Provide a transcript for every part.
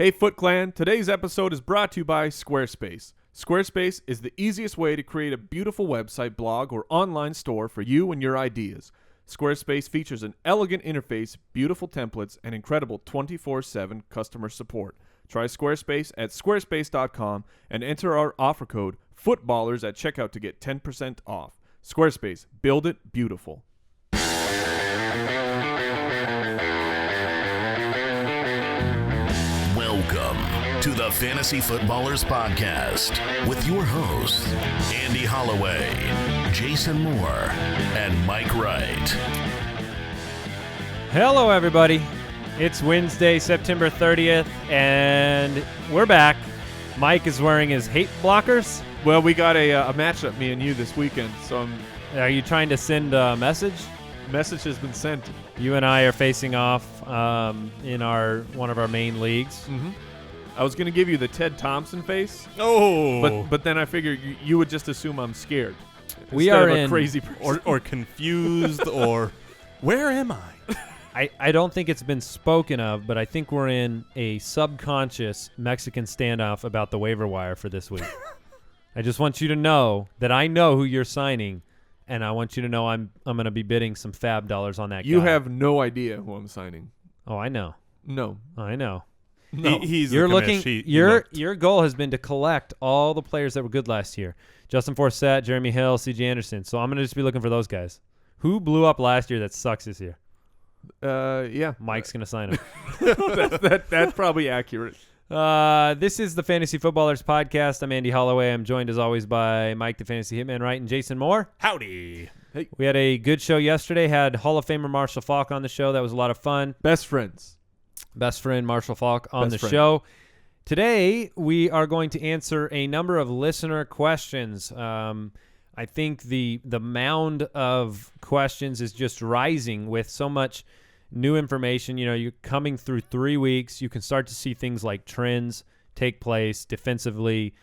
Hey Foot Clan, today's episode is brought to you by Squarespace. Squarespace is the easiest way to create a beautiful website, blog, or online store for you and your ideas. Squarespace features an elegant interface, beautiful templates, and incredible 24/7 customer support. Try Squarespace at squarespace.com and enter our offer code FOOTBALLERS at checkout to get 10% off. Squarespace, build it beautiful. Welcome to the Fantasy Footballers Podcast with your hosts, Andy Holloway, Jason Moore, and Mike Wright. Hello, everybody. It's Wednesday, September 30th, and we're back. Mike is wearing his hate blockers. Well, we got a matchup, me and you, this weekend, so Are you trying to send a message? message has been sent. You and I are facing off in one of our main leagues. Mm-hmm. I was going to give you the Ted Thompson face. Oh, But then I figured you would just assume I'm scared. We instead are of a in- crazy person. or confused, or where am I? I don't think it's been spoken of, but I think we're in a subconscious Mexican standoff about the waiver wire for this week. I just want you to know that I know who you're signing, and I want you to know I'm going to be bidding some fab dollars on that You guy. have no idea who I'm signing. Oh, I know. No. I know. No. He's You're the looking. commish. Your goal has been to collect all the players that were good last year: Justin Forsett, Jeremy Hill, C.J. Anderson. So I'm gonna just be looking for those guys. Who blew up last year that sucks this year? Yeah. Mike's gonna sign him. That's probably accurate. This is the Fantasy Footballers Podcast. I'm Andy Holloway. I'm joined as always by Mike, the Fantasy Hitman Wright, and Jason Moore. Howdy. We had a good show yesterday. Had Hall of Famer Marshall Faulk on the show. That was a lot of fun. Best friends. Best friend Marshall Faulk on Best the friend. show. Today, we are going to answer a number of listener questions. I think the mound of questions is just rising with so much new information. You know, you're coming through 3 weeks. You can start to see things like trends take place defensively,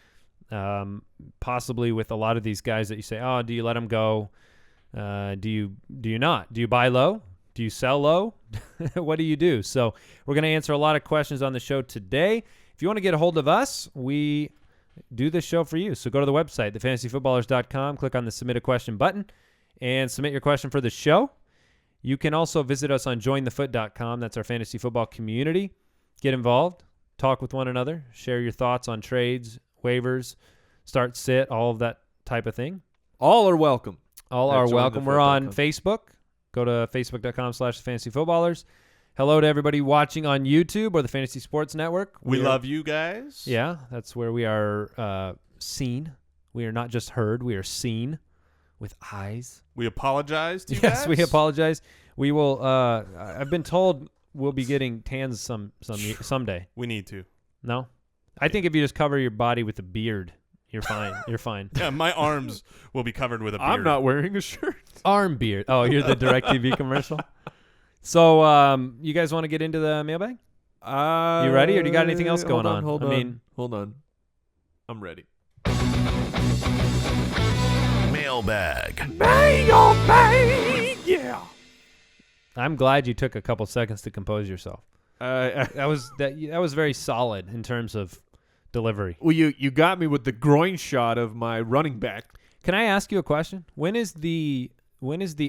possibly with a lot of these guys that you say, oh, do you let them go? Do you not? Do you buy low? Do you sell low? What do you do? So we're going to answer a lot of questions on the show today. If you want to get a hold of us, we do this show for you. So go to the website, thefantasyfootballers.com, click on the Submit a Question button, and submit your question for the show. You can also visit us on jointhefoot.com. That's our fantasy football community. Get involved, talk with one another, share your thoughts on trades, waivers, start, sit, all of that type of thing. All are welcome. All At are welcome. We're on jointhefoot.com. Facebook. Go to facebook.com/fantasyfootballers. Hello to everybody watching on YouTube or the Fantasy Sports Network. We are- love you guys. Yeah, that's where we are seen. We are not just heard. We are seen with eyes. We apologize to you Yes, guys. we apologize. We will. I've been told we'll be getting tans someday. We need to. No, I think if you just cover your body with a beard, you're fine. You're fine. Yeah, my arms will be covered with a beard. I'm not wearing a shirt. Arm beard. Oh, you're the DirecTV commercial. So, you guys want to get into the mailbag? You ready, or do you got anything else going on? Hold I on. mean- Hold on. I'm ready. Mailbag. Yeah. I'm glad you took a couple seconds to compose yourself. Well, That was very solid in terms of delivery. you got me with the groin shot of my running back. Can I ask you a question? When is the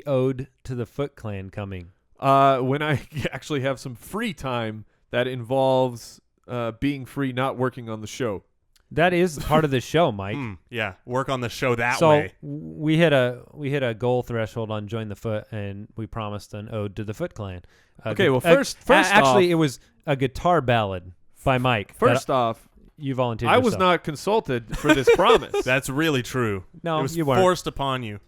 ode to the Foot Clan coming? When I actually have some free time that involves being free, not working on the show. That is part of the show, Mike. Yeah, work on the show that So way. we hit a goal threshold on Join the Foot, and we promised an ode to the Foot Clan. Okay, well, first actually, off- it was a guitar ballad by Mike. First off, you volunteered. I was yourself. not consulted for this promise. That's really true. No, it was you weren't. forced upon you.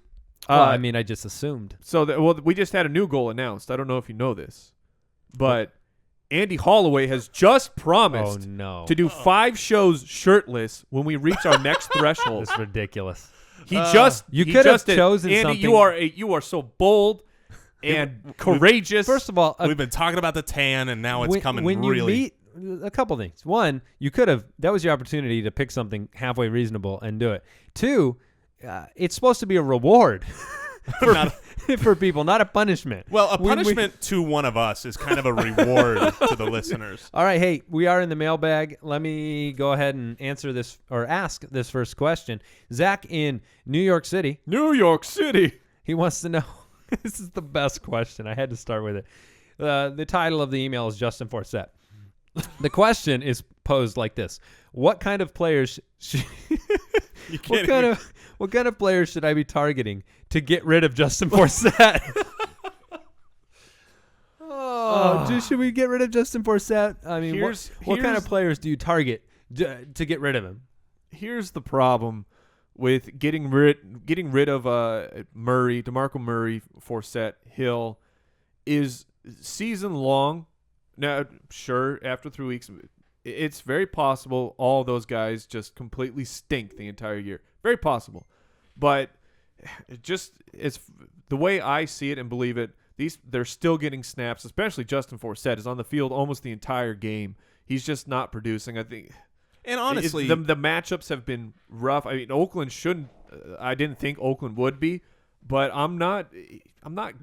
Well, I mean, I just assumed. So, we just had a new goal announced. I don't know if you know this, but Andy Holloway has just Oh promised no! to do 5 shows shirtless when we reach our next threshold. It's ridiculous. He just You he could have just did. chosen Andy, something- you are so bold and courageous. First of all, We've been talking about the tan, and now it's coming when really. you meet a couple things. One, you could have. That was your opportunity to pick something halfway reasonable and do it. Two, it's supposed to be a reward. for people, not a punishment. Well, a punishment to one of us is kind of a reward to the listeners. All right, hey, we are in the mailbag. Let me go ahead and answer this or ask this first question. Zach in New York City. New York City. He wants to know. This is the best question. I had to start with it. The title of the email is Justin Forsett. The question is posed like this: what kind of players? What kind of players should I be targeting to get rid of Justin Forsett? Should we get rid of Justin Forsett? I mean, what kind of players do you target to get rid of him? Here's the problem with getting rid of Murray, DeMarco Murray, Forsett, Hill, is season long. Now, sure, after 3 weeks, it's very possible all those guys just completely stink the entire year. Very possible. But it's the way I see it and believe it, they're still getting snaps, especially Justin Forsett is on the field almost the entire game. He's just not producing, I think. And honestly, the matchups have been rough. I mean, Oakland shouldn't I didn't think Oakland would be, but I'm not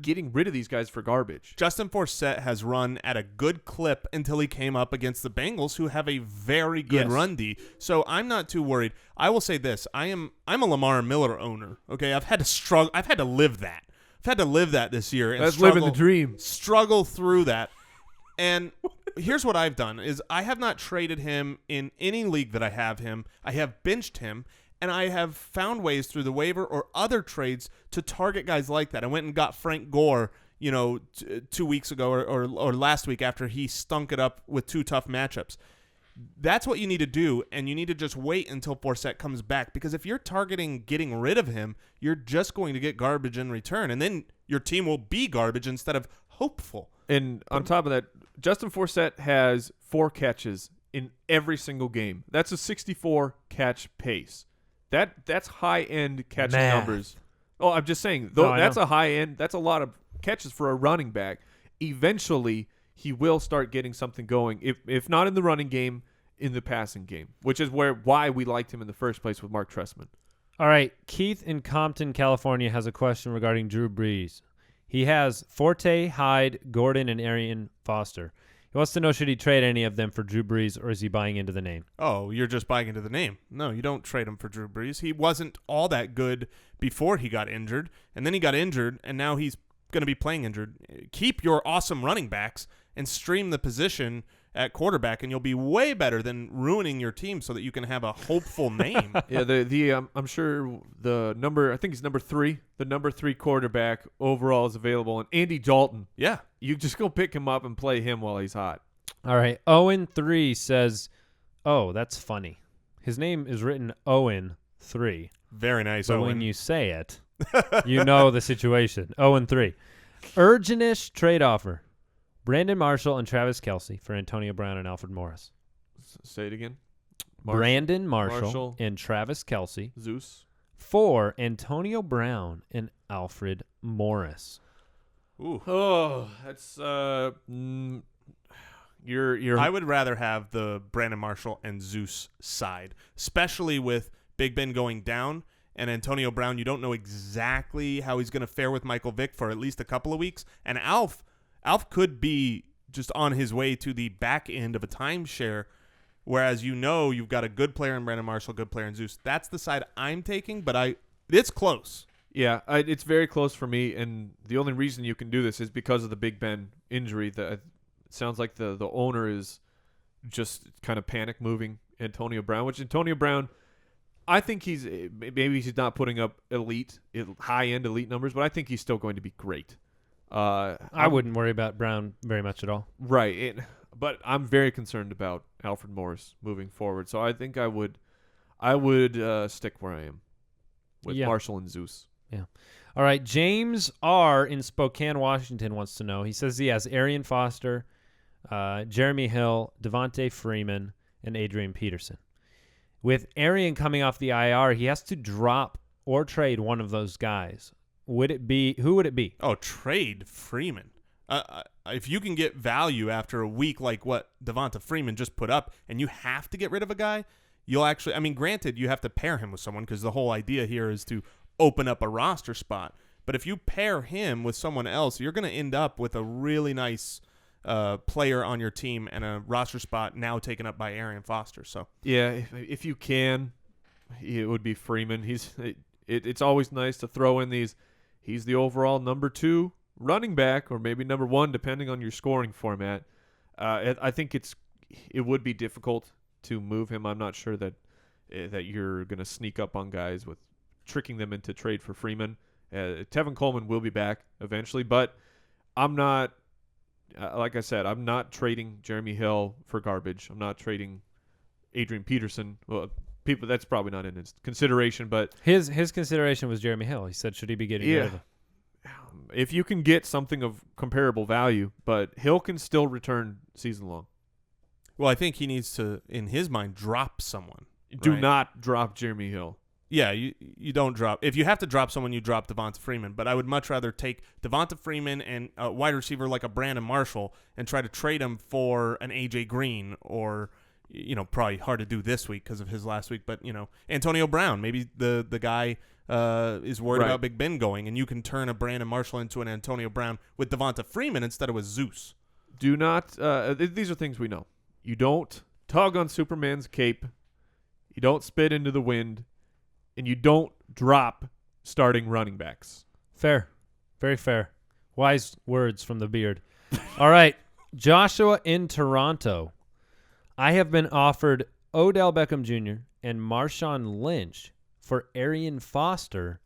getting rid of these guys for garbage. Justin Forsett has run at a good clip until he came up against the Bengals, who have a very good run D. So I'm not too worried. I will say this: I'm a Lamar Miller owner. Okay, I've had to struggle. I've had to live that. I've had to live that this year. And That's living the dream. Struggle through that. And here's what I've done: is I have not traded him in any league that I have him. I have benched him. And I have found ways through the waiver or other trades to target guys like that. I went and got Frank Gore, 2 weeks ago or last week after he stunk it up with 2 tough matchups. That's what you need to do, and you need to just wait until Forsett comes back, because if you're targeting getting rid of him, you're just going to get garbage in return, and then your team will be garbage instead of hopeful. And on top of that, Justin Forsett has 4 catches in every single game. That's a 64 catch pace. That's high-end catching numbers. Oh, I'm just saying, that's a high-end. That's a lot of catches for a running back. Eventually, he will start getting something going, if not in the running game, in the passing game, which is why we liked him in the first place with Mark Trestman. All right, Keith in Compton, California, has a question regarding Drew Brees. He has Forte, Hyde, Gordon, and Arian Foster. He wants to know, should he trade any of them for Drew Brees, or is he buying into the name? Oh, you're just buying into the name. No, you don't trade him for Drew Brees. He wasn't all that good before he got injured, and then he got injured, and now he's going to be playing injured. Keep your awesome running backs and stream the position at quarterback, and you'll be way better than ruining your team so that you can have a hopeful name. Yeah, I'm sure I think he's number 3. The number 3 quarterback overall is available, and Andy Dalton. Yeah. You just go pick him up and play him while he's hot. All right. Owen 3 says, oh, that's funny. His name is written Owen 3. Very nice, but Owen. when you say it, you know the situation. Owen 3. Urgentish trade offer. Brandon Marshall and Travis Kelce for Antonio Brown and Alfred Morris. Say it again. Brandon Marshall and Travis Kelce. Zeus. For Antonio Brown and Alfred Morris. Ooh. Oh, that's you're. I would rather have the Brandon Marshall and Zeus side, especially with Big Ben going down and Antonio Brown. You don't know exactly how he's going to fare with Michael Vick for at least a couple of weeks, and Alf could be just on his way to the back end of a timeshare, whereas you've got a good player in Brandon Marshall, good player in Zeus. That's the side I'm taking, but it's close. Yeah, it's very close for me, and the only reason you can do this is because of the Big Ben injury. It sounds like the owner is just kind of panic moving Antonio Brown, which Antonio Brown, I think maybe he's not putting up high-end elite numbers, but I think he's still going to be great. I wouldn't worry about Brown very much at all. Right, but I'm very concerned about Alfred Morris moving forward, so I think I would stick where I am with Marshall and Zeus. Yeah. All right. James R. in Spokane, Washington wants to know. He says he has Arian Foster, Jeremy Hill, Devontae Freeman, and Adrian Peterson. With Arian coming off the IR, he has to drop or trade one of those guys. Who would it be? Oh, trade Freeman. If you can get value after a week like what Devonta Freeman just put up, and you have to get rid of a guy, you'll actually, granted, you have to pair him with someone because the whole idea here is to open up a roster spot. But if you pair him with someone else, you're going to end up with a really nice player on your team and a roster spot now taken up by Arian Foster. So yeah, if you can, it would be Freeman. It's always nice to throw in these. He's the overall number 2 running back, or maybe number 1, depending on your scoring format. I think it would be difficult to move him. I'm not sure that you're going to sneak up on guys with tricking them into trade for Freeman. Tevin Coleman will be back eventually, but I'm not. Like I said, I'm not trading Jeremy Hill for garbage. I'm not trading Adrian Peterson. Well, that's probably not in his consideration, but his consideration was Jeremy Hill. He said, should he be getting rid of him? If you can get something of comparable value, but Hill can still return season long. Well, I think he needs to, in his mind, drop someone. Do right? not drop Jeremy Hill. Yeah, you don't drop. If you have to drop someone, you drop Devonta Freeman. But I would much rather take Devonta Freeman and a wide receiver like a Brandon Marshall and try to trade him for an A.J. Green or, probably hard to do this week because of his last week. But, Antonio Brown. Maybe the guy is worried about Big Ben going, and you can turn a Brandon Marshall into an Antonio Brown with Devonta Freeman instead of with Zeus. Do not these are things we know. You don't tug on Superman's cape. You don't spit into the wind. And you don't drop starting running backs. Fair. Very fair. Wise words from the beard. All right. Joshua in Toronto. I have been offered Odell Beckham Jr. and Marshawn Lynch for Arian Foster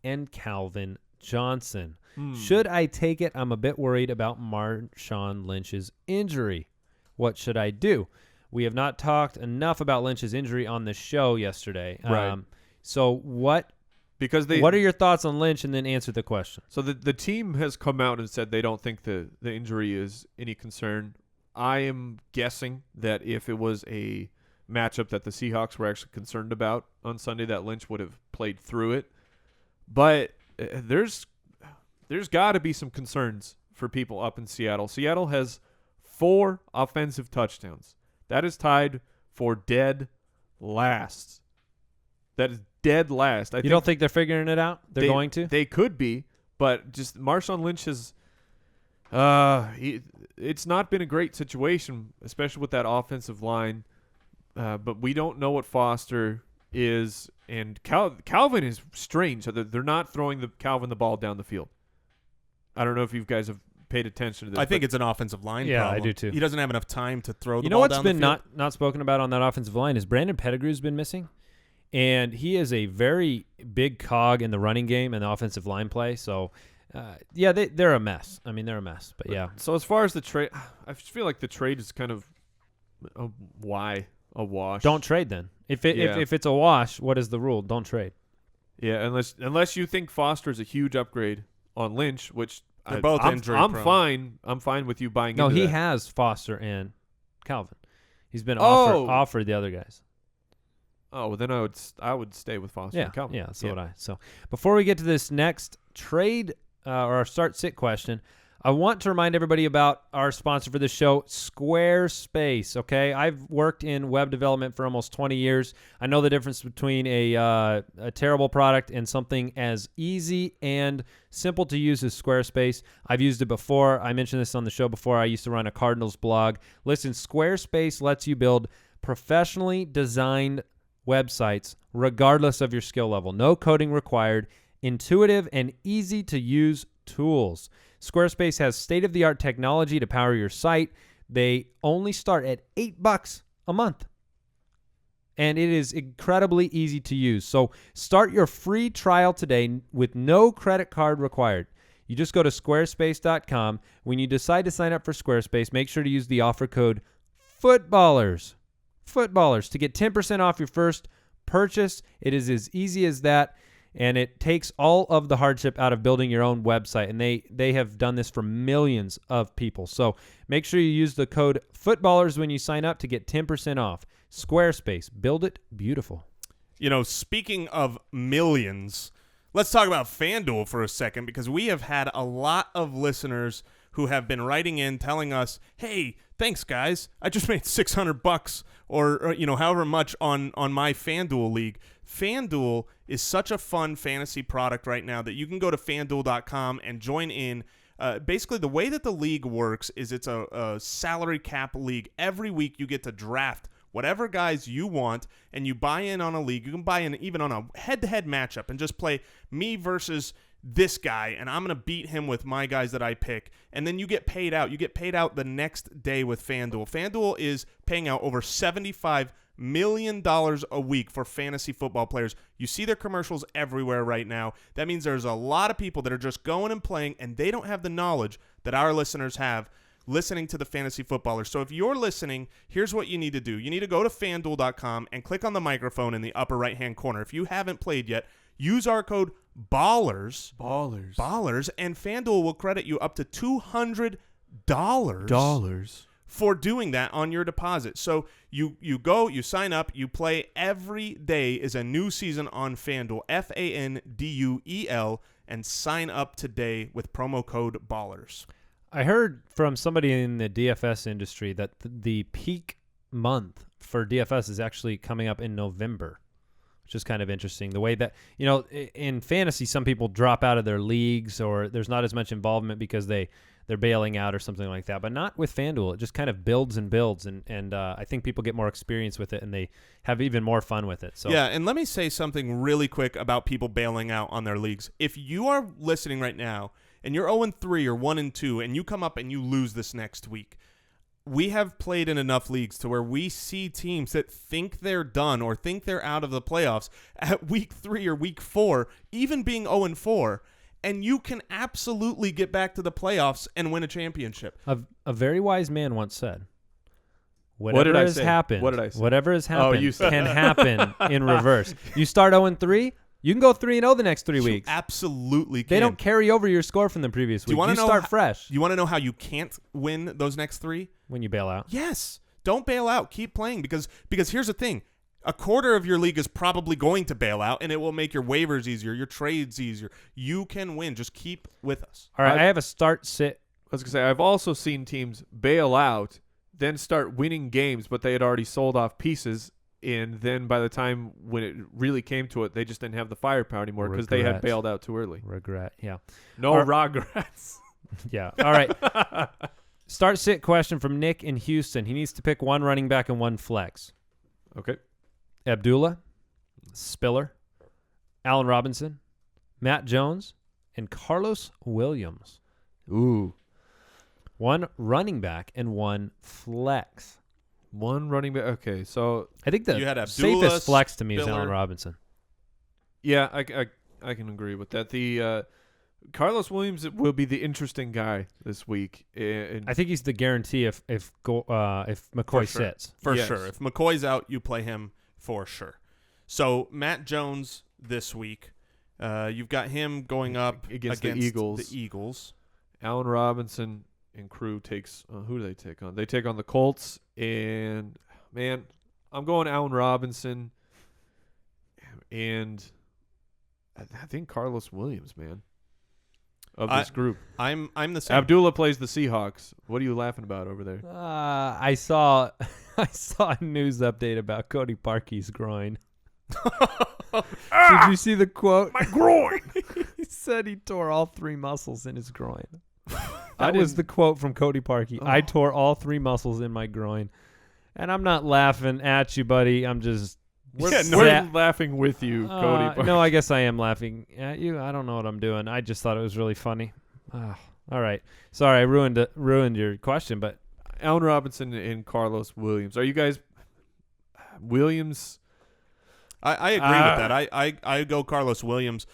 and Calvin Johnson. Should I take it? I'm a bit worried about Marshawn Lynch's injury. What should I do? We have not talked enough about Lynch's injury on the show yesterday. Right. So what are your thoughts on Lynch, and then answer the question. So the team has come out and said they don't think the injury is any concern. I am guessing that if it was a matchup that the Seahawks were actually concerned about on Sunday, that Lynch would have played through it. But there's got to be some concerns for people up in Seattle. Seattle has 4 offensive touchdowns. That is tied for dead last. That is dead last. You don't think they're figuring it out? They're going to? They could be, but just Marshawn Lynch has it's not been a great situation, especially with that offensive line. But we don't know what Foster is, and Calvin is strange. So they're not throwing Calvin the ball down the field. I don't know if you guys have paid attention to this. I think it's an offensive line problem. I do too. He doesn't have enough time to throw the ball ball down the field. You know what's been not spoken about on that offensive line is Brandon Pettigrew's been missing. And he is a very big cog in the running game and the offensive line play. So, they're a mess. I mean, they're a mess. But, yeah. So, as far as the trade, I just feel like the trade is kind of a wash. Don't trade then. If it's a wash, what is the rule? Don't trade. Yeah, unless you think Foster is a huge upgrade on Lynch, which they're both injury prone. I'm fine with you buying into that. No, he has Foster and Calvin. He's been offered the other guys. Oh, well, then I would stay with Foster and Calvin. Yeah, so would I. So before we get to this next trade or our start-sit question, I want to remind everybody about our sponsor for the show, Squarespace, okay? I've worked in web development for almost 20 years. I know the difference between a terrible product and something as easy and simple to use as Squarespace. I've used it before. I mentioned this on the show before. I used to run a Cardinals blog. Listen, Squarespace lets you build professionally designed websites regardless of your skill level. No coding required. Intuitive and easy to use tools. Squarespace has state-of-the-art technology to power your site. They only start at $8 a month. And it is incredibly easy to use. So start your free trial today with no credit card required. You just go to squarespace.com. When you decide to sign up for Squarespace, make sure to use the offer code FOOTBALLERS to get 10% off your first purchase. It is as easy as that, and it takes all of the hardship out of building your own website, and they have done this for millions of people. So make sure you use the code FOOTBALLERS when you sign up to get 10% off. Squarespace, build it beautiful. Speaking of millions, let's talk about FanDuel for a second, because we have had a lot of listeners who have been writing in telling us, hey, thanks, guys. I just made $600 or however much on my FanDuel league. FanDuel is such a fun fantasy product right now that you can go to FanDuel.com and join in. Basically, the way that the league works is it's a salary cap league. Every week you get to draft whatever guys you want, and you buy in on a league. You can buy in even on a head-to-head matchup and just play me versus this guy, and I'm going to beat him with my guys that I pick. And then you get paid out. You get paid out the next day with FanDuel. FanDuel is paying out over $75 million a week for fantasy football players. You see their commercials everywhere right now. That means there's a lot of people that are just going and playing, and they don't have the knowledge that our listeners have listening to the fantasy footballers. So if you're listening, here's what you need to do. You need to go to FanDuel.com and click on the microphone in the upper right-hand corner. If you haven't played yet, use our code BALLERS, and FanDuel will credit you up to $200 for doing that on your deposit. So you go, you sign up, you play. Every day is a new season on FanDuel, FanDuel, and sign up today with promo code BALLERS. I heard from somebody in the DFS industry that the peak month for DFS is actually coming up in November, which is kind of interesting. The way that, in fantasy, some people drop out of their leagues or there's not as much involvement because they're bailing out or something like that, but not with FanDuel. It just kind of builds and builds, and I think people get more experience with it, and they have even more fun with it. So yeah, and let me say something really quick about people bailing out on their leagues. If you are listening right now, and you're 0-3 or 1-2, and you come up and you lose this next week, we have played in enough leagues to where we see teams that think they're done or think they're out of the playoffs at week 3 or week 4, even being 0-4, and you can absolutely get back to the playoffs and win a championship. A very wise man once said, What did I say? Whatever has happened can happen in reverse. You start 0-3, you can go 3-0 the next 3 weeks. Absolutely can. They don't carry over your score from the previous week. You start fresh. You want to know how you can't win those next 3? When you bail out. Yes. Don't bail out. Keep playing because here's the thing. A quarter of your league is probably going to bail out, and it will make your waivers easier, your trades easier. You can win. Just keep with us. All right, I have a start-sit. I was going to say, I've also seen teams bail out, then start winning games, but they had already sold off pieces, and then by the time when it really came to it, they just didn't have the firepower anymore because they had bailed out too early. Regret, yeah. No regrets. Yeah, all right. Start-sit question from Nick in Houston. He needs to pick one running back and one flex. Okay. Abdullah, Spiller, Allen Robinson, Matt Jones, and Carlos Williams. Ooh. One running back and one flex. One running back. Okay, so I think the You had Abdullah, safest flex to me is Spiller. Allen Robinson. yeah, I can agree with that. The Carlos Williams will be the interesting guy this week. I think he's the guarantee if McCoy sits. For Yes. sure. If McCoy's out, you play him for sure. So Matt Jones this week, you've got him going up against the Eagles. Allen Robinson and crew takes who do they take on? They take on the Colts, and man, I'm going Allen Robinson, and I think Carlos Williams, man, of this group. I'm the same. Abdullah plays the Seahawks. What are you laughing about over there? I saw a news update about Cody Parkey's groin. Did you see the quote? My groin. He said he tore all 3 muscles in his groin. That was the quote from Cody Parkey. I tore all 3 muscles in my groin. And I'm not laughing at you, buddy. I'm just... We're laughing with you, Cody Parkey. No, I guess I am laughing at you. I don't know what I'm doing. I just thought it was really funny. All right. Sorry, I ruined your question, but... Allen Robinson and Carlos Williams. Are you guys... Williams... I agree with that. I go Carlos Williams.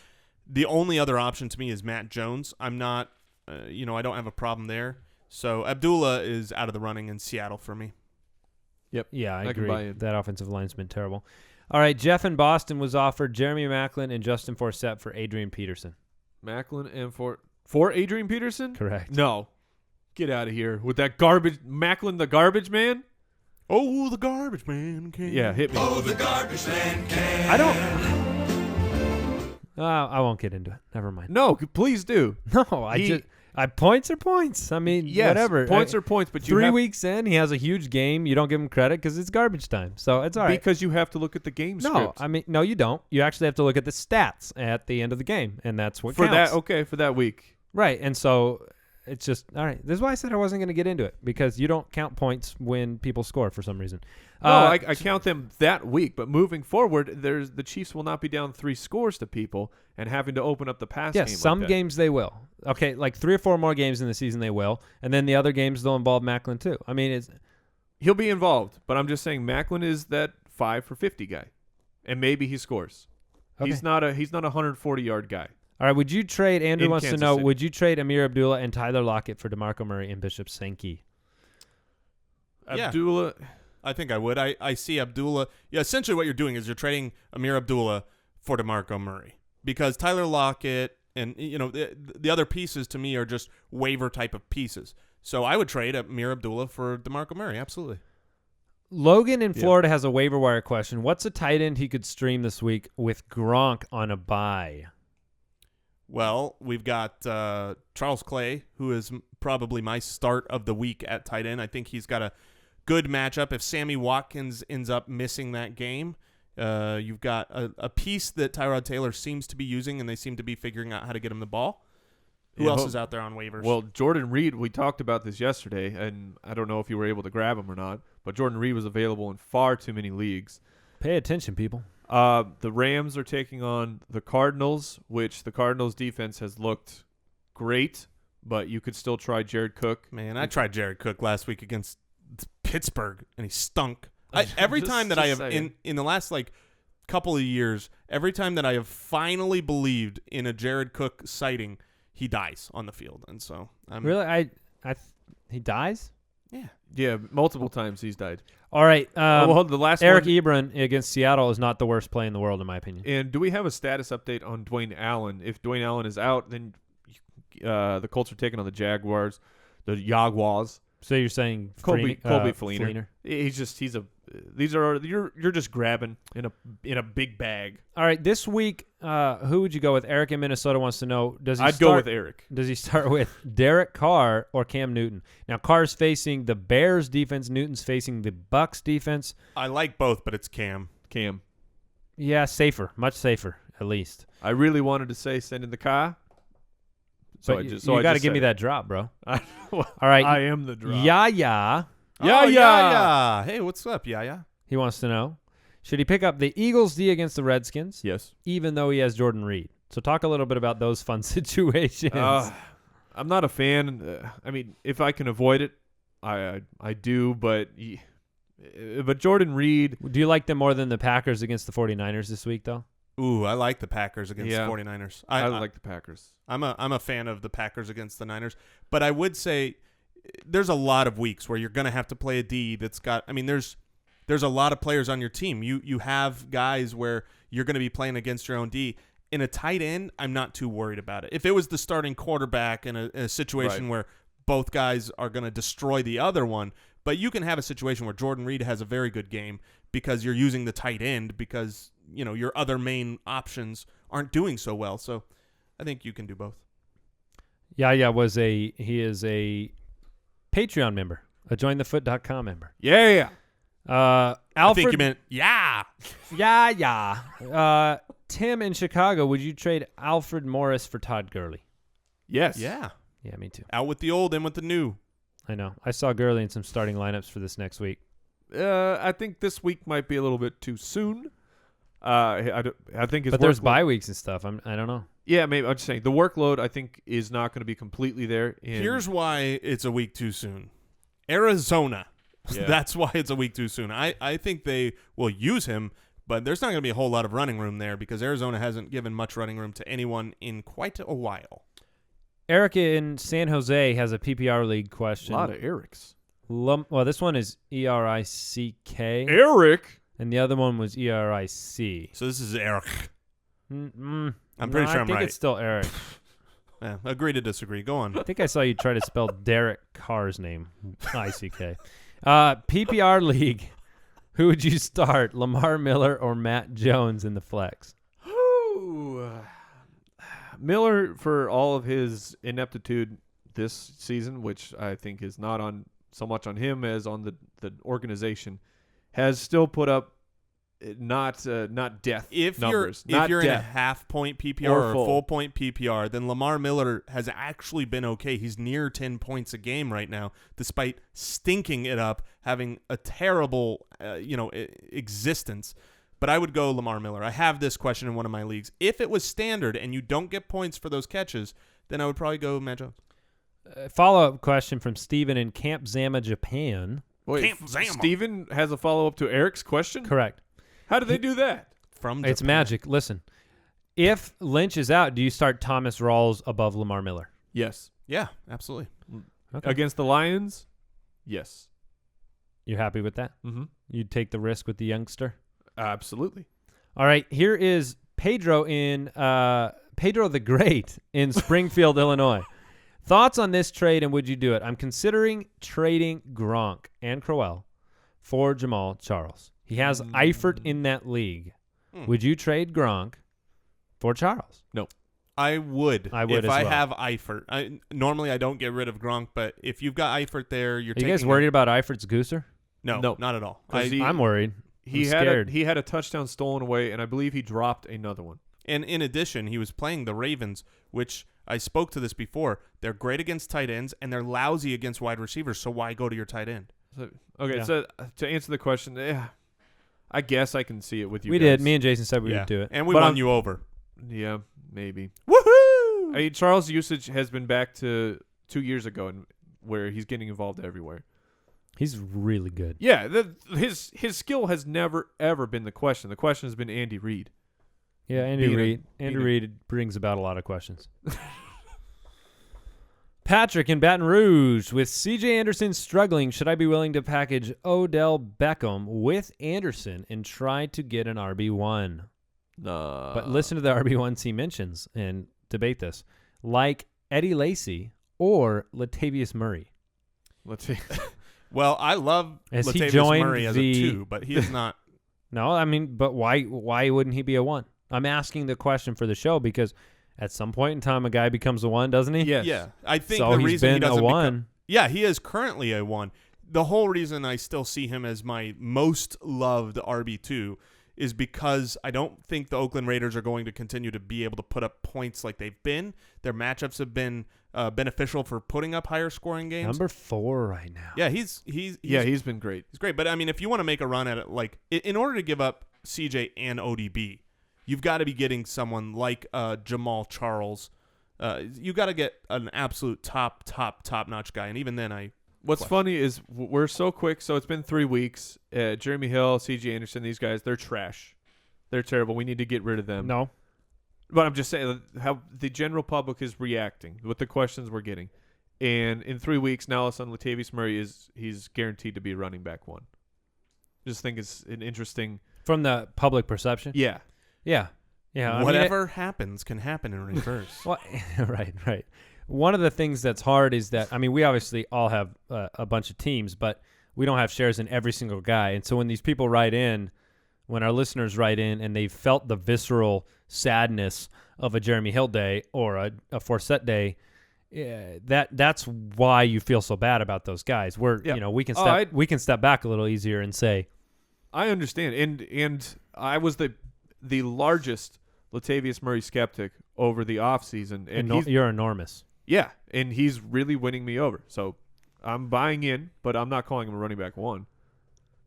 The only other option to me is Matt Jones. I'm not, I don't have a problem there. So Abdullah is out of the running in Seattle for me. Yep. Yeah, I can agree. buy in. That offensive line's been terrible. All right, Jeff in Boston was offered Jeremy Maclin and Justin Forsett for Adrian Peterson. Maclin and for Adrian Peterson? Correct. No. Get out of here with that garbage. Maclin the garbage man? Oh, the garbage man can. Yeah, hit me. Oh, the garbage man can. I don't. I won't get into it. Never mind. No, please do. No, Points are points. I mean, Yes, whatever. points are points, but you 3 have, weeks in, he has a huge game. You don't give him credit because it's garbage time. So it's all right. because you have to look at the game No, script. I mean, no, you don't. You actually have to look at the stats at the end of the game, and that's what for counts. for that week. Right, and so it's just, all right. This is why I said I wasn't going to get into it, because you don't count points when people score for some reason. No, I count them that week, but moving forward, the Chiefs will not be down 3 scores to people and having to open up the pass game. Yes, some like that. games they will. Okay, like 3 or 4 more games in the season they will, and then the other games they'll involve Macklin too. I mean, He'll be involved, but I'm just saying Macklin is that 5 for 50 guy, and maybe he scores. Okay. He's not a 140-yard guy. all right. Would you trade? Andrew In wants to Kansas know. City. Would you trade Amir Abdullah and Tyler Lockett for DeMarco Murray and Bishop Sankey? Yeah. Abdullah. I think I would. I see Abdullah. Yeah, essentially what you're doing is you're trading Amir Abdullah for DeMarco Murray, because Tyler Lockett and the other pieces to me are just waiver type of pieces. So I would trade Amir Abdullah for DeMarco Murray. Absolutely. Logan in Florida has a waiver wire question. What's a tight end he could stream this week with Gronk on a bye? Well, we've got Charles Clay, who is probably my start of the week at tight end. I think he's got a good matchup. If Sammy Watkins ends up missing that game, you've got a piece that Tyrod Taylor seems to be using, and they seem to be figuring out how to get him the ball. Who else is out there on waivers? Well, Jordan Reed, we talked about this yesterday, and I don't know if you were able to grab him or not, but Jordan Reed was available in far too many leagues. Pay attention, people. The Rams are taking on the Cardinals, which the Cardinals defense has looked great, but you could still try Jared Cook. Man, I tried Jared Cook last week against Pittsburgh, and he stunk. Every time that I have in the last couple of years, every time that I have finally believed in a Jared Cook sighting, he dies on the field, and so Really, he dies. Yeah, multiple times he's died. All right. The last Eric one. Ebron against Seattle is not the worst play in the world, in my opinion. And do we have a status update on Dwayne Allen? If Dwayne Allen is out, then the Colts are taking on the Jaguars, the Jaguars. So you're saying Colby Fleener? Fleener. You're just grabbing in a big bag. All right, this week, who would you go with? Eric in Minnesota wants to know, I'd go with Eric. Does he start with Derek Carr or Cam Newton? Now, Carr's facing the Bears defense. Newton's facing the Bucks defense. I like both, but it's Cam. Yeah, safer. Much safer, at least. I really wanted to say send in the car. So But you got to give me that drop, bro. All right. I am the drop. Yeah. Yeah. Hey, what's up, Yaya? He wants to know, should he pick up the Eagles D against the Redskins? Yes. Even though he has Jordan Reed. So talk a little bit about those fun situations. I'm not a fan. I mean, if I can avoid it, I do. But Jordan Reed. Do you like them more than the Packers against the 49ers this week, though? Ooh, I like the Packers against the 49ers. I like the Packers. I'm a fan of the Packers against the Niners, but I would say there's a lot of weeks where you're going to have to play a D that's got. I mean, there's a lot of players on your team. You have guys where you're going to be playing against your own D. In a tight end, I'm not too worried about it. If it was the starting quarterback in a situation where both guys are going to destroy the other one, but you can have a situation where Jordan Reed has a very good game because you're using the tight end because your other main options aren't doing so well. So I think you can do both. He is a Patreon member, a jointhefoot.com member. Yeah. Alfred, I think you meant yeah. Tim in Chicago, would you trade Alfred Morris for Todd Gurley? Yes. Yeah. Yeah, me too. Out with the old, in with the new. I know. I saw Gurley in some starting lineups for this next week. I think this week might be a little bit too soon. I think his but there's workload- bye weeks and stuff. I don't know. Yeah, maybe. I'm just saying the workload I think is not going to be completely there. Here's why it's a week too soon. Arizona. Yeah. That's why it's a week too soon. I think they will use him, but there's not going to be a whole lot of running room there because Arizona hasn't given much running room to anyone in quite a while. Eric in San Jose has a PPR league question. A lot of Erics. Well, this one is E-R-I-C-K. Eric. And the other one was E-R-I-C. So this is Eric. I'm pretty sure I'm I think right. it's still Eric. Yeah, agree to disagree. Go on. I think I saw you try to spell Derek Carr's name. I-C-K. PPR league. Who would you start, Lamar Miller or Matt Jones in the flex? Miller, for all of his ineptitude, this season, which I think is not on so much on him as on the organization, has still put up not death numbers. If you're in a half-point PPR or a full-point PPR, then Lamar Miller has actually been okay. He's near 10 points a game right now, despite stinking it up, having a terrible existence. But I would go Lamar Miller. I have this question in one of my leagues. If it was standard and you don't get points for those catches, then I would probably go Matt Jones. Follow-up question from Steven in Camp Zama, Japan. Wait, Camp Zama. Steven has a follow-up to Eric's question? Correct. How do they do that? It's magic. Listen, if Lynch is out, do you start Thomas Rawls above Lamar Miller? Yes. Yeah, absolutely. Okay. Against the Lions? Yes. You happy with that? Mm-hmm. You'd take the risk with the youngster? Absolutely. All right, here is Pedro the Great in Springfield, Illinois. Thoughts on this trade and would you do it? I'm considering trading Gronk and Crowell for Jamal Charles. He has Eifert in that league. Would you trade Gronk for Charles? No. I would. If as well. have Eifert. Normally I don't get rid of Gronk, but if you've got Eifert there, you're Are you guys worried about Eifert's gooser? No, not at all. I'm worried. He scared. had a touchdown stolen away, and I believe he dropped another one. And in addition, he was playing the Ravens, which I spoke to this before. They're great against tight ends, and they're lousy against wide receivers, so why go to your tight end? So to answer the question, I guess I can see it with you We guys. did. Me and Jason said we would do it. And we But won you over. Yeah, maybe. Woohoo! I mean, Charles' usage has been back to 2 years ago, where he's getting involved everywhere. He's really good. Yeah, his skill has never, ever been the question. The question has been Andy Reid. Yeah, Andy Reid brings about a lot of questions. Patrick in Baton Rouge, with C.J. Anderson struggling, should I be willing to package Odell Beckham with Anderson and try to get an RB1? But listen to the RB1s he mentions and debate this. Like Eddie Lacy or Latavius Murray. Let's see. Well, I love Has he Latavius joined Murray as a 2, but he is not. No, I mean, but why wouldn't he be a 1? I'm asking the question for the show because at some point in time, a guy becomes a 1, doesn't he? Yes. Yeah. I think So the he's reason been he doesn't a 1. Yeah, he is currently a 1. The whole reason I still see him as my most loved RB2 is because I don't think the Oakland Raiders are going to continue to be able to put up points like they've been. Their matchups have been beneficial for putting up higher scoring games. Number 4 right now. Yeah, he's been great. He's great, but I mean, if you want to make a run at it, like in order to give up CJ and ODB, you've got to be getting someone like Jamal Charles. You got to get an absolute top notch guy, and even then, What's funny is we're so quick. So it's been 3 weeks. Jeremy Hill, C.J. Anderson, these guys, they're trash. They're terrible. We need to get rid of them. No. But I'm just saying how the general public is reacting with the questions we're getting. And in 3 weeks, now all of a sudden, Latavius Murray he's guaranteed to be running back 1. Just think it's an interesting. From the public perception? Yeah. Yeah. Yeah. Whatever happens can happen in reverse. Well, right. One of the things that's hard is that, I mean, we obviously all have a bunch of teams, but we don't have shares in every single guy. And so when these people write in, when our listeners write in and they've felt the visceral sadness of a Jeremy Hill day or a Forsett day, that's why you feel so bad about those guys. We can step back a little easier and say, I understand. And I was the largest Latavius Murray skeptic over the offseason. And you're enormous. Yeah, and he's really winning me over. So I'm buying in, but I'm not calling him a running back 1.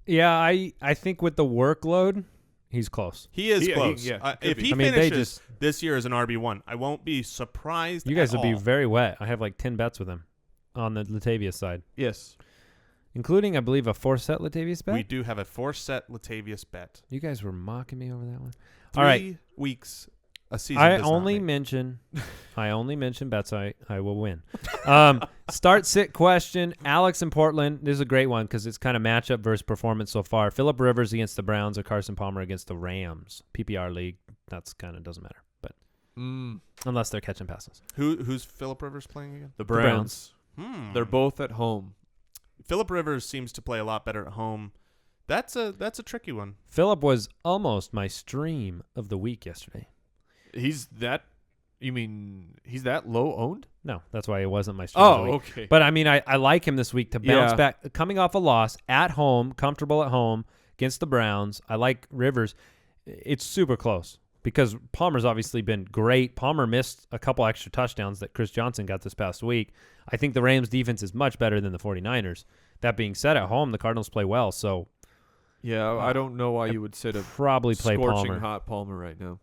Yeah, I think with the workload, he's close. He is close. If he finishes this year as an RB1, I won't be surprised. You guys at will be all. very wet. I have like 10 bets with him on the Latavius side. Yes. Including, I believe, a Forsett Latavius bet? We do have a Forsett Latavius bet. You guys were mocking me over that one. 3 All right. weeks a season I does not only make. mention bets I will win. Start sit question. Alex in Portland. This is a great one because it's kind of matchup versus performance so far. Phillip Rivers against the Browns or Carson Palmer against the Rams. PPR league. That's kind of doesn't matter, but unless they're catching passes. Who's Phillip Rivers playing again? The Browns. Hmm. They're both at home. Phillip Rivers seems to play a lot better at home. That's a tricky one. Phillip was almost my stream of the week yesterday. He's that low owned? No, that's why it wasn't my stream of the week. Okay. But, I mean, I like him this week to bounce Yeah. back. Coming off a loss at home, comfortable at home against the Browns. I like Rivers. It's super close because Palmer's obviously been great. Palmer missed a couple extra touchdowns that Chris Johnson got this past week. I think the Rams' defense is much better than the 49ers. That being said, at home, the Cardinals play well, so Yeah, I don't know why you would sit a probably play scorching Palmer. hot Palmer right now.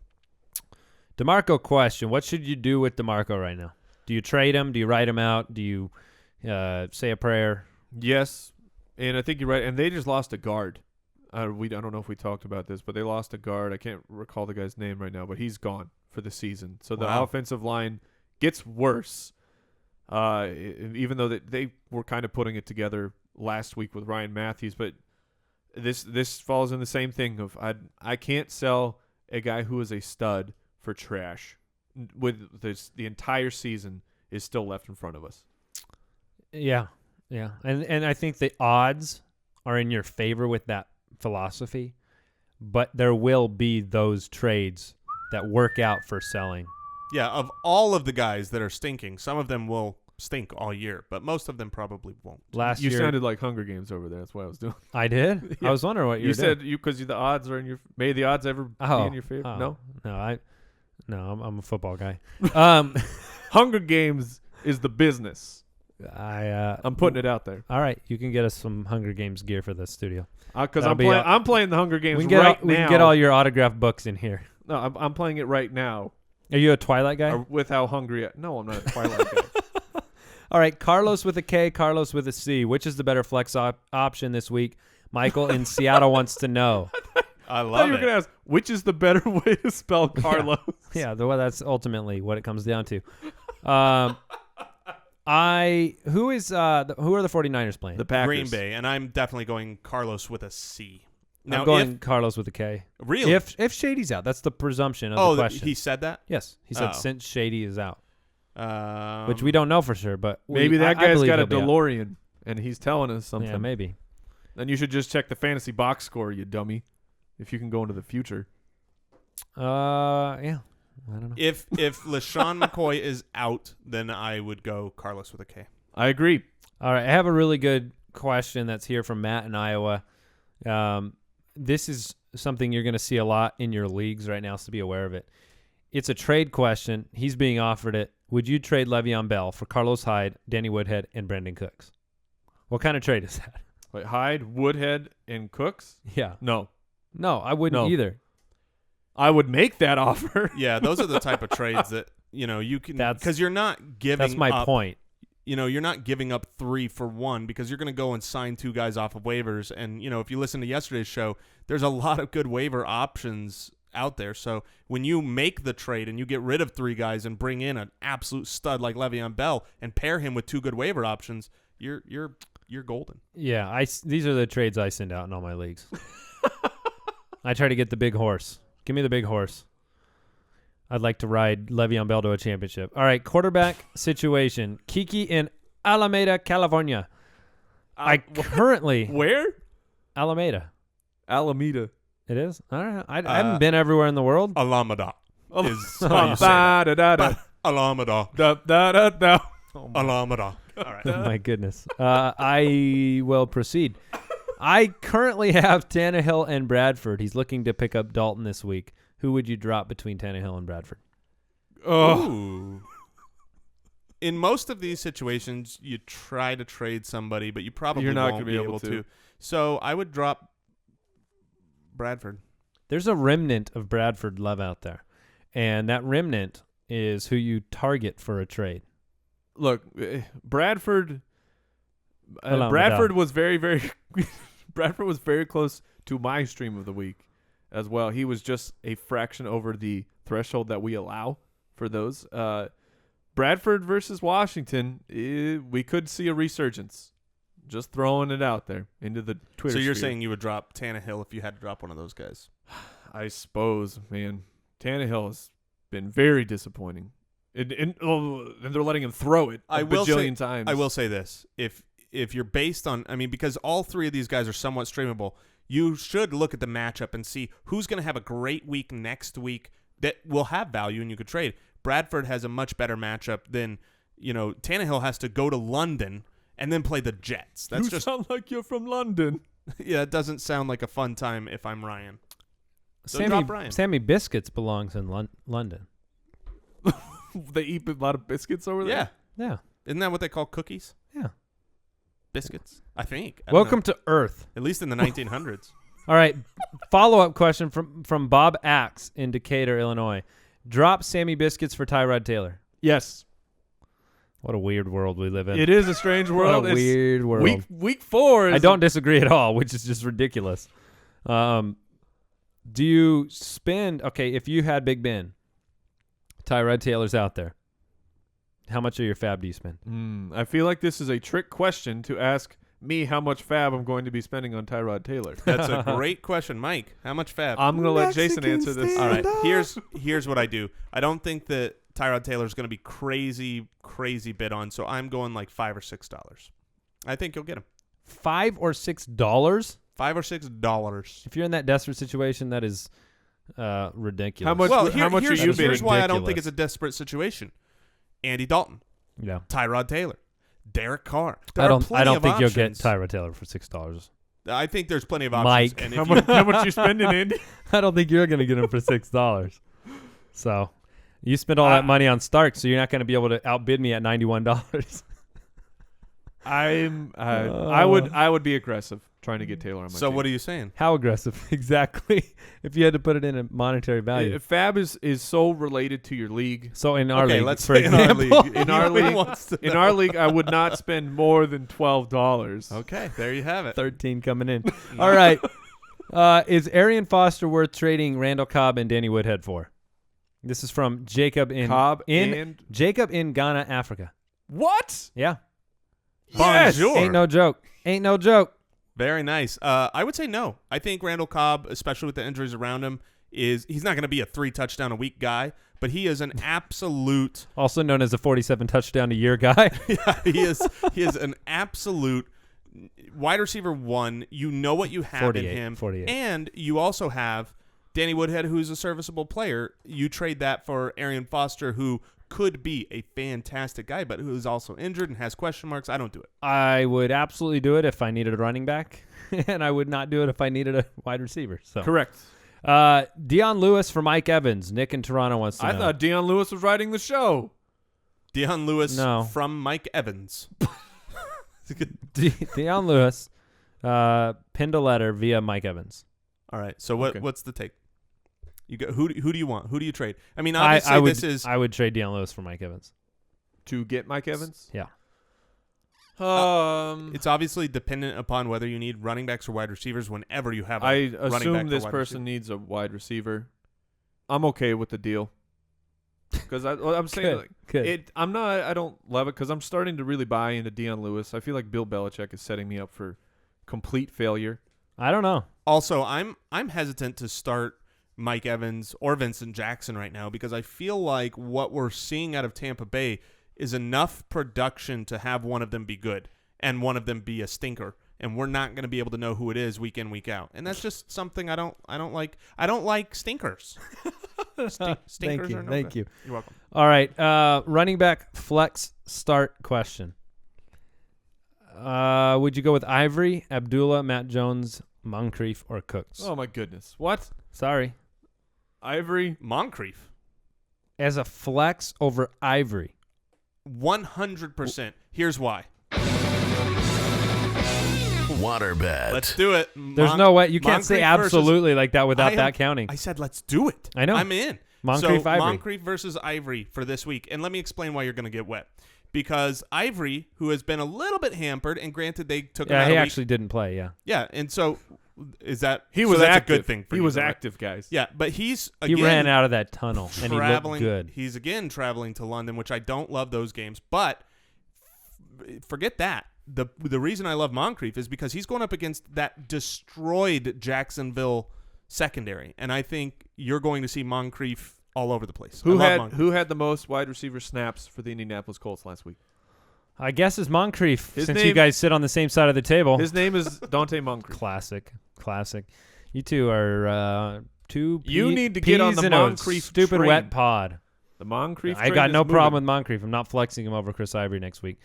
DeMarco question. What should you do with DeMarco right now? Do you trade him? Do you write him out? Do you say a prayer? Yes, and I think you're right. And they just lost a guard. I don't know if we talked about this, but they lost a guard. I can't recall the guy's name right now, but he's gone for the season. So the Wow. offensive line gets worse. Even though they were kind of putting it together last week with Ryan Matthews, but this falls in the same thing of I can't sell a guy who is a stud for trash. With this, the entire season is still left in front of us. Yeah. And I think the odds are in your favor with that philosophy, but there will be those trades that work out for selling. Yeah, of all of the guys that are stinking, some of them will stink all year, but most of them probably won't. Last You year, sounded like Hunger Games over there. That's what I was doing. I did. Yeah. I was wondering what you You were said doing. because the odds are in your. May the odds ever be in your favor? Oh, no, I'm a football guy. Hunger Games is the business. I'm putting it out there All right, you can get us some Hunger Games gear for the studio. because That'll be up. I'm playing the Hunger Games We can get right all, we now. can get all your autographed books in here. No, I'm playing it right now. Are you a Twilight guy? With how hungry. No, I'm not a Twilight guy. All right, Carlos with a K, Carlos with a C. Which is the better flex option this week? Michael in Seattle wants to know. I I thought love you were it. gonna ask which is the better way to spell Carlos. Yeah, well, that's ultimately what it comes down to. Who are the 49ers playing? The Packers. Green Bay, and I'm definitely going Carlos with a C. Now, I'm going Carlos with a K. really? If Shady's out, that's the presumption of the question. he said that? Yes, he said Oh. since Shady is out, Um, which we don't know for sure, but Maybe that I guy's believe got a he'll be out. DeLorean and he's telling us something. Yeah, maybe. Then you should just check the fantasy box score, you dummy. If you can go into the future. Yeah, I don't know. If LaShawn McCoy is out, then I would go Carlos with a K. I agree. All right, I have a really good question that's here from Matt in Iowa. This is something you're going to see a lot in your leagues right now, so be aware of it. It's a trade question. He's being offered it. Would you trade Le'Veon Bell for Carlos Hyde, Danny Woodhead, and Brandon Cooks? What kind of trade is that? Wait, Hyde, Woodhead, and Cooks? Yeah. No. No, I wouldn't No. either. I would make that offer. Yeah, those are the type of trades that you can because you're not giving. That's my up, point. You're not giving up 3 for 1 because you're going to go and sign 2 guys off of waivers. And if you listen to yesterday's show, there's a lot of good waiver options out there. So when you make the trade and you get rid of 3 guys and bring in an absolute stud like Le'Veon Bell and pair him with 2 good waiver options, you're golden. Yeah, these are the trades I send out in all my leagues. I try to get the big horse. Give me the big horse. I'd like to ride Le'Veon Bell to a championship. All right, quarterback situation. Kiki in Alameda, California. I currently Where? Alameda. Alameda. It is? All right. I haven't been everywhere in the world. Alameda Oh. is how you say that. Da-da-da-da. Alameda. Da-da-da-da. Alameda. All right. Oh, my goodness. I will proceed. I currently have Tannehill and Bradford. He's looking to pick up Dalton this week. Who would you drop between Tannehill and Bradford? Oh. Ooh. In most of these situations, you try to trade somebody, but you probably You're not won't gonna be able to. So I would drop Bradford. There's a remnant of Bradford love out there, and that remnant is who you target for a trade. Look, Bradford. Alameda. Bradford was very, very. Bradford was very close to my stream of the week, as well. He was just a fraction over the threshold that we allow for those. Bradford versus Washington, we could see a resurgence. Just throwing it out there into the Twitter. So you're sphere. saying you would drop Tannehill if you had to drop one of those guys? I suppose, man. Tannehill has been very disappointing. And they're letting him throw it a bajillion times. I will say this. If you're based on, because all 3 of these guys are somewhat streamable, you should look at the matchup and see who's going to have a great week next week that will have value and you could trade. Bradford has a much better matchup than Tannehill has to go to London and then play the Jets. That's You sound like you're from London. yeah, it doesn't sound like a fun time if I'm Ryan. So drop Ryan. Sammy Biscuits belongs in London. They eat a lot of biscuits over Yeah. there? Yeah. Isn't that what they call cookies? Yeah. Biscuits, I think. I don't Welcome know. to Earth. At least in the 1900s. All right. Follow-up question from Bob Axe in Decatur, Illinois. Drop Sammy Biscuits for Tyrod Taylor. Yes. What a weird world we live in. It is a strange world. What a weird world. Week 4 is... I don't disagree at all, which is just ridiculous. Do you spend... Okay, if you had Big Ben, Tyrod Taylor's out there, how much of your fab do you spend? I feel like this is a trick question to ask me how much fab I'm going to be spending on Tyrod Taylor. That's a great question. Mike, how much fab? I'm going to let Jason answer this. All right, here's what I do. I don't think that Tyrod Taylor is going to be crazy bid on, so I'm going like $5 or $6. I think you'll get him. $5 or $6? $5 or $6. If you're in that desperate situation, that is ridiculous. How much? Well, how much are you bidding? Here's why I don't ridiculous. think it's a desperate situation. Andy Dalton, Yeah. Tyrod Taylor, Derek Carr. I don't think of you'll get options. Tyrod Taylor for $6. I think there's plenty of options. Mike. And How if much you spending, Andy? I don't think you're going to get him for $6. So you spent all that money on Stark, so you're not going to be able to outbid me at $91. I would be aggressive trying to get Taylor on my so team. what are you saying? How aggressive? Exactly. If you had to put it in a monetary value. Fab is so related to your league. So in our Okay, league, let's for stay in our example, league. In our Nobody league, wants to in know. our league, I would not spend more than $12. Okay, there you have it. 13 coming in. All right. Is Arian Foster worth trading Randall Cobb and Danny Woodhead for? This is from Jacob in Jacob in Ghana, Africa. What? Yeah. Yes! Bonjour. Ain't no joke. Very nice. I would say no. I think Randall Cobb, especially with the injuries around him, he's not going to be a 3-touchdown-a-week guy, but he is an absolute Also known as a 47 touchdown a year guy. yeah, he is an absolute wide receiver 1. You know what you have 48, in him. 48. And you also have Danny Woodhead, who's a serviceable player. You trade that for Arian Foster, who could be a fantastic guy, but who's also injured and has question marks. I don't do it. I would absolutely do it if I needed a running back, and I would not do it if I needed a wide receiver. So Correct. Deion Lewis for Mike Evans. Nick in Toronto wants to know. I thought Deion Lewis was writing the show. Deion Lewis No. from Mike Evans. Deion Lewis pinned a letter via Mike Evans. All right. So Okay. what's the take? You go. Who do you want? Who do you trade? I mean, obviously I would trade Deion Lewis for Mike Evans. To get Mike Evans? Yeah. It's obviously dependent upon whether you need running backs or wide receivers. Whenever you have, I running back assume or this wide person receiver. needs a wide receiver. I'm okay with the deal. Because I'm saying like, Good. I don't love it because I'm starting to really buy into Deion Lewis. I feel like Bill Belichick is setting me up for complete failure. I don't know. Also, I'm hesitant to start Mike Evans or Vincent Jackson right now because I feel like what we're seeing out of Tampa Bay is enough production to have one of them be good and one of them be a stinker, and we're not going to be able to know who it is week in, week out. And that's just something I don't like. I don't like stinkers. Stinkers Thank you. are no Thank good. you. You're welcome. All right. Running back flex start question. Would you go with Ivory, Abdullah, Matt Jones, Moncrief, or Cooks? Oh my goodness! What? Sorry. Ivory? Moncrief. As a flex over Ivory. 100%. Here's why. Waterbed. Let's do it. There's no way. You can't say Moncrief versus- absolutely like that without I am- that counting. I said let's do it. I know. I'm in. Moncrief, so, Ivory. Moncrief versus Ivory for this week. And let me explain why you're going to get wet. Because Ivory, who has been a little bit hampered, and granted they took him out Yeah, a he week. actually didn't play, yeah. Yeah, and so is that He so was that's active. a good thing for he you, was though, right? active, guys. Yeah, but he's He again ran out of that tunnel, and he looked traveling. good. He's again traveling to London, which I don't love those games. But forget that. The reason I love Moncrief is because he's going up against that destroyed Jacksonville secondary, and I think you're going to see Moncrief all over the place. I love Moncrief. Who had the most wide receiver snaps for the Indianapolis Colts last week? I guess it's Moncrief, His since you name- guys sit on the same side of the table. His name is Dante Moncrief. Classic. You two are two You pe- need to get on peas the in a Moncrief stupid train. wet pod. The Moncrief. I got train no is problem with moving. Moncrief. I'm not flexing him over Chris Ivory next week.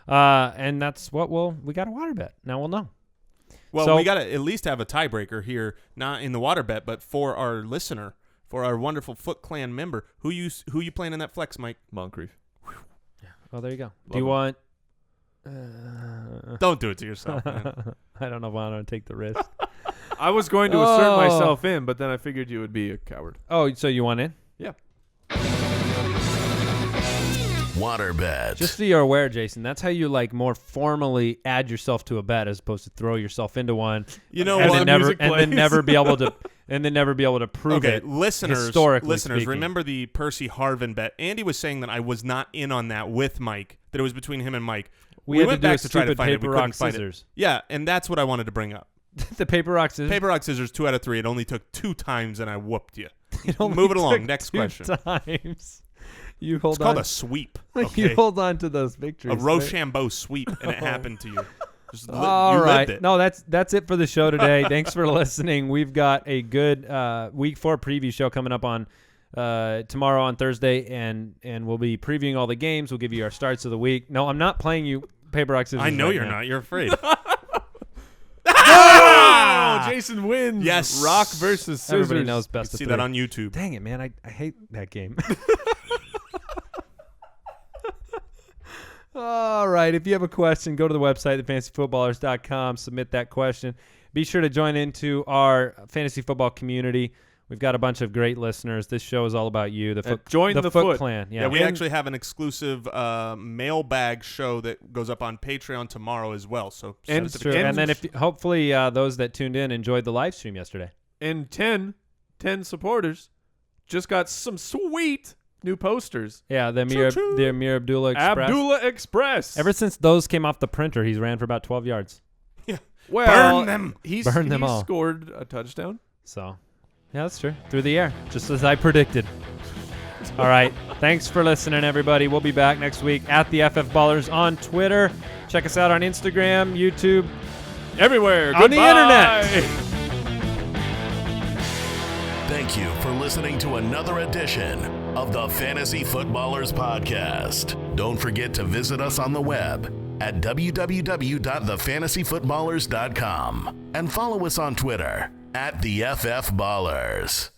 And that's what we got a water bet. Now we'll know. Well, So- we got to at least have a tiebreaker here, not in the water bet, but for our listener, for our wonderful Foot Clan member. Who you playing in that flex, Mike? Moncrief. Oh, there you go. Love Do you it. want? Don't do it to yourself, man. I don't know if I want to take the risk. I was going to assert myself in, but then I figured you would be a coward. Oh, so you want in? Yeah. Waterbed. Just so you're aware, Jason, that's how you more formally add yourself to a bet as opposed to throw yourself into one. You know and what? then never Music and then plays. never be able to prove Okay, it. listeners, historically speaking. remember the Percy Harvin bet? Andy was saying that I was not in on that with Mike, that it was between him and Mike. We had to went do back a to try to stupid find it. We paper, couldn't rock, find it. scissors. Yeah, and that's what I wanted to bring up. The paper, rock, scissors. Paper, rock, scissors, 2 out of 3. It only took 2 times, and I whooped you. It only Move it along. took Next 2 question. times. You hold It's on. called a sweep. You Okay? hold on to those victories. A Rochambeau sweep, and it happened to you. All you right. lived it. No, that's it for the show today. Thanks for listening. We've got a good Week 4 preview show coming up on tomorrow on Thursday, and we'll be previewing all the games. We'll give you our starts of the week. No, I'm not playing you paper, rock, scissors. I know right you're now. not. You're afraid. Oh, Jason wins. Yes. Rock versus scissors. Everybody knows best of See 3. that on YouTube. Dang it, man. I hate that game. All right. If you have a question, go to the website, thefantasyfootballers.com. Submit that question. Be sure to join into our fantasy football community. We've got a bunch of great listeners. This show is all about you. The Foot, join the Foot Foot. Clan. Yeah, Yeah. we actually have an exclusive mailbag show that goes up on Patreon tomorrow as well. So And send it to True. the And then kids. hopefully those that tuned in enjoyed the live stream yesterday. And 10 supporters just got some sweet new posters. Yeah, the Amir Abdullah Express. Abdullah Express. Ever since those came off the printer, he's ran for about 12 yards. well, Burn them. He Burn them all. scored a touchdown. So, yeah, that's true. Through the air, just as I predicted. All right. Thanks for listening, everybody. We'll be back next week at the FF Ballers on Twitter. Check us out on Instagram, YouTube. Everywhere. On the Goodbye. internet. Thank you for listening to another edition of the Fantasy Footballers Podcast. Don't forget to visit us on the web at www.thefantasyfootballers.com and follow us on Twitter at the FF Ballers.